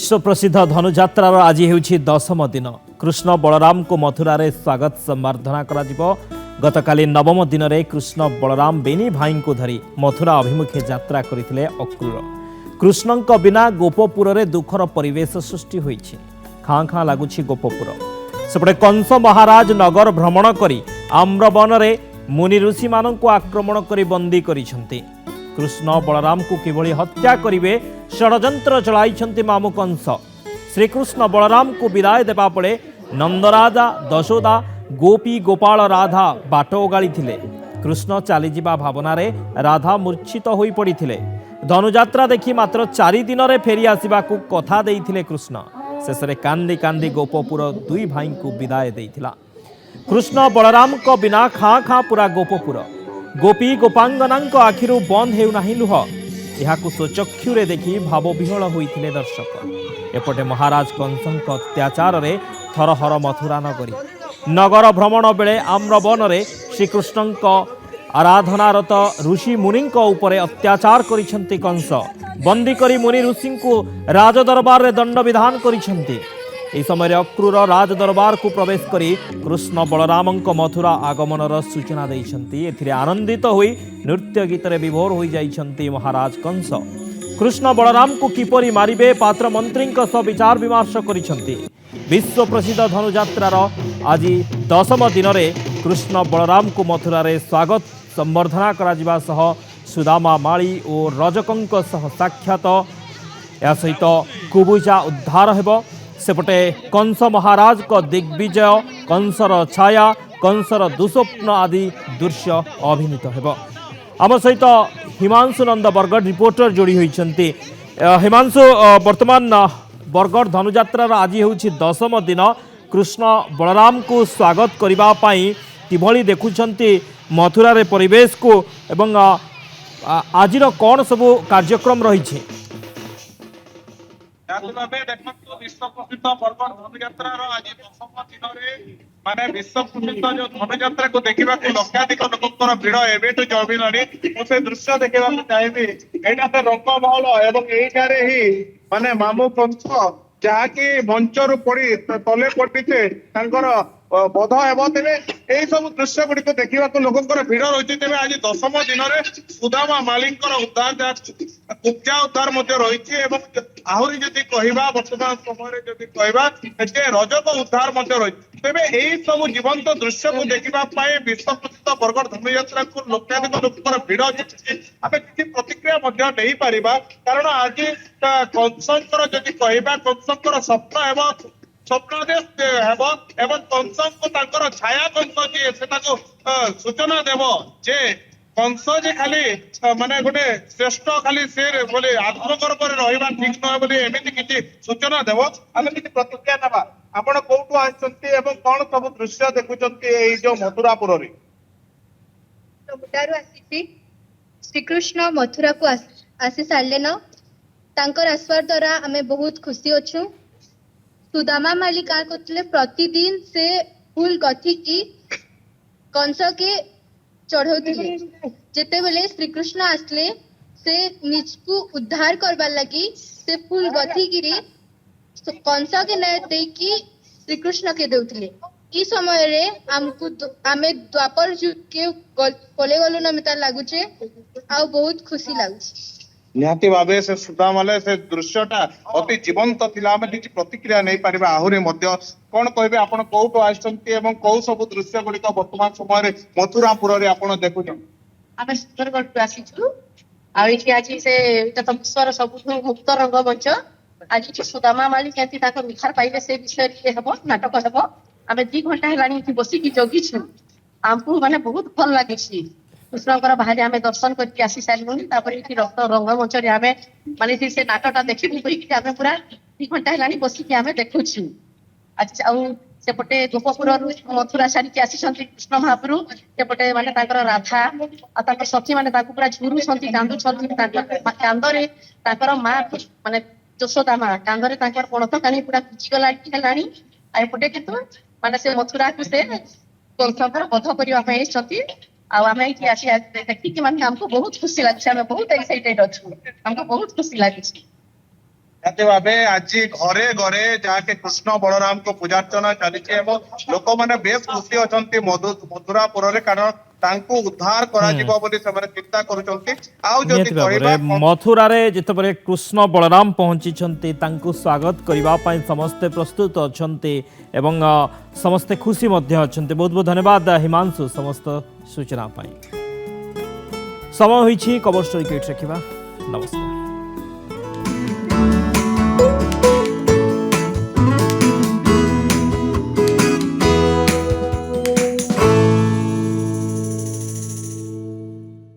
विश्व प्रसिद्ध धनुजात्रार आज होउछि 10म दिन। कृष्ण बलराम को मथुरा रे स्वागत संबर्धना करा जिवो। गतकाली 9म दिन रे कृष्ण बलराम बेनी भाई को धरी मथुरा अभिमुखे यात्रा करथिले अक्रूर। कृष्णंक बिना गोपपुर रे दुखर परिवेश सृष्टि होइछि। खाँ खाँ लागुछि गोपपुर। सेपटे कंस महाराज नगर भ्रमण करी आम्रवन रे मुनि ऋषि माननकु आक्रमण करी बंदी करिसंती। कृष्ण बलराम को किभली हत्या करिवे षडयंत्र चलाइछंती मामु कंस। श्रीकृष्ण बलराम को विदाय देबा पड़े नंदराजा दशोदा गोपी गोपाल राधा बाट ओगाड़ी थिले। कृष्ण चलीजा भावना रे राधा मूर्छित होई पड़िथिले। धनुजात्रा देखि मात्र 4 दिन रे फेरी आसिबाकू कथा देइथिले कृष्ण। शेषरे कांदी कांदी गोपपुर दुई भाई को विदाय देइथिला। कृष्ण बलराम को बिना खाँ खाँ पूरा गोपपुर। गोपी गोपांगनांक आखिरु बंद हेउ नाही लुह। एहाकु स्वचक्षुरे देखि भावविह्वल होइथिले दर्शक। एपटे महाराज कंसंक अत्याचार रे थरहर मथुरा नगरी। नगर भ्रमण बेले आम्रवन रे श्रीकृष्णंक आराधनारत ऋषि मुनिंक उपरे अत्याचार करिसंती कंस। बंदी करी मुनि ऋषिंकु राजदरबार रे दंड विधान करिसंती। एही समय अक्रूर राजदरबार को प्रवेश करी कृष्ण बलरामंक मथुरा आगमनर सूचना देइछंती। एथिरे आनंदित होई नृत्य गीत रे विभोर होई जाइछंती महाराज कंस। कृष्ण बलराम को किपरि मारिबे पात्र मंत्रींक सह विचार विमर्श करिछंती। विश्व प्रसिद्ध धनुजात्रार आज 10म दिन रे कृष्ण बलराम को मथुरा रे स्वागत संबर्धना करा जिबा सह सुदामा माली और रजकंक सह साक्षात या सहित कुबुजा उद्धार हेबो। सेपटे कंस महाराज को दिग्विजय, कंसर छाया, कंसर दुस्वप्न आदि दृश्य अभिनीत हेबो। आम सहित हिमांशु नंद बरगढ़ रिपोर्टर जोड़ी होइछंती। हिमांशु, वर्तमान बरगढ़ धनुजात्रार आज होउछि 10म दिन। कृष्ण बलराम को स्वागत करिबा पई किभली देखुछंती मथुरा रे परिवेश को एवं आजिर कौन सब कार्यक्रम रही? विश्व प्रसिद्ध बरगढ़ धनुजात्रार आज 10म दिन माने विश्व प्रसिद्ध जो धनुजात्रा को देखा लक्षाधिक लोकर भिड़ एवं जमिलानी। से दृश्य देखा चाहिए यहाँ से रंगमहल एवं यही ही माने मामू कंस जहाँकि मंचर पड़ी तले पड़े बध हे तेरे यही सब दृश्य गुड़िक देखा लोकर भिड़ रही। तेज आज 10म दिन सुदामा मालिक उद्धार कुब्जा उद्धार रही। आहरी जदि कहवा वर्तमान समय जदि कहवा रजक उद्धार रही। तेज यही सब जीवंत दृश्य को देखा विश्व प्रसिद्ध बरगढ़ धनुजात्रा को लक्षाधिक लोकर भिड़ आम किसी प्रतिक्रिया नहीं पार। कारण आज कंसंकर जदि कहवा कंसंकर स्वप्न एवं स्वप्नादेश एवं कंस को छाया कंस जी से सूचना देव जे कंस जे खाली माने गोटे श्रेष्ठ खाली से बोले आत्मगर्भ रहा ठीक नुह बोली एमती किसी सूचना देव। आम किसी प्रतिक्रिया ना आपण कौटू आसती कौन सब दृश्य देखुं जो मथुरापुर श्रीकृष्ण मथुरा को आसी सारे न आसवार द्वारा आम बहुत खुशी अच्छु। सुदामा माली का करते प्रतिदिन से फूल गथी की कंस के चढ़ौले। जेते बेले श्रीकृष्ण आसले से निज को उद्धार करबार लगी से फूल गथी गिरी कंस के न देकी श्रीकृष्ण के देउथिले। ई समय रे हमको आमे द्वापर युग के कोले गलो न मिता लागुचे आ बहुत खुशी लागुचे। निहाती भावे से सुदामाले से दृश्यटा अति जीवंत थिला। आमे किछि प्रतिक्रिया नै पारिबा। आहुरे मध्य कोन कहबे आपण कोउटो आछंती एवं कोउ सब दृश्य गुड़िक वर्तमान समय रे मथुरापुर रे आपण देखुछन? आमे सुंदरगढ़ पे आसीछु आ इठी आछि से त विश्वर सबुठु मुक्त रंग मंच आज सुदामा माली केंती ताको विचार पाइले से विषय रे हेबो नाटक हेबो। आमे 2 घंटा हेलानी इठी बसी की जगिछु। हमको माने बहुत भल लागिछि। कृष्णकर बाहर आम दर्शन करके आसी सारे तापर ये रक्त रंग मंच आम माने से नाटकटा देखी आम पूरा 2 घंटा है बसिकी आम देखुछु। सेपटे गोपपुर मथुरा सारिकी आसी कृष्ण महाप्रभु सेपटे माने राधा सखी माने पूरा झुरुंट कांदुंट कांदरे माँ माने यशोदा माँ कांदरे पणत कानी पूरा भिजिगला एपटे कितु माने से मथुरा को से कंसकर बध करने आम देखिए माने हमको बहुत खुशी लगे। बहुत एक्साइटेड अच्छे हमको बहुत खुशी लगी। ନିହାତି ଭାବେ ଆଜି ଘରେ ଘରେ ଯାହାକି କୃଷ୍ଣ ବଳରାମଙ୍କ ପୂଜାର୍ଚ୍ଚନା ଚାଲିଛି ଏବଂ ଲୋକମାନେ ବେଶ ଖୁସି ଅଛନ୍ତି ମଥୁରାପୁରରେ, କାରଣ ତାଙ୍କୁ ଉଦ୍ଧାର କରାଯିବ ବୋଲି ସେମାନେ ଚିନ୍ତା କରୁଛନ୍ତି। ଆଉ ଯଦି ନିହାତି ଭାବରେ କହିବା ମଥୁରାରେ ଯେତେବେଳେ କୃଷ୍ଣ ବଳରାମ ପହଞ୍ଚିଛନ୍ତି ତାଙ୍କୁ ସ୍ୱାଗତ କରିବା ପାଇଁ ସମସ୍ତେ ପ୍ରସ୍ତୁତ ଅଛନ୍ତି ଏବଂ ସମସ୍ତେ ଖୁସି ମଧ୍ୟ ଅଛନ୍ତି। ବହୁତ ବହୁତ ଧନ୍ୟବାଦ ହିମାଂଶୁ ସମସ୍ତ ସୂଚନା ପାଇଁ। ସମୟ ହୋଇଛି କଭର ଷ୍ଟୋରି କେଟ୍ ରଖିବା। ନମସ୍କାର।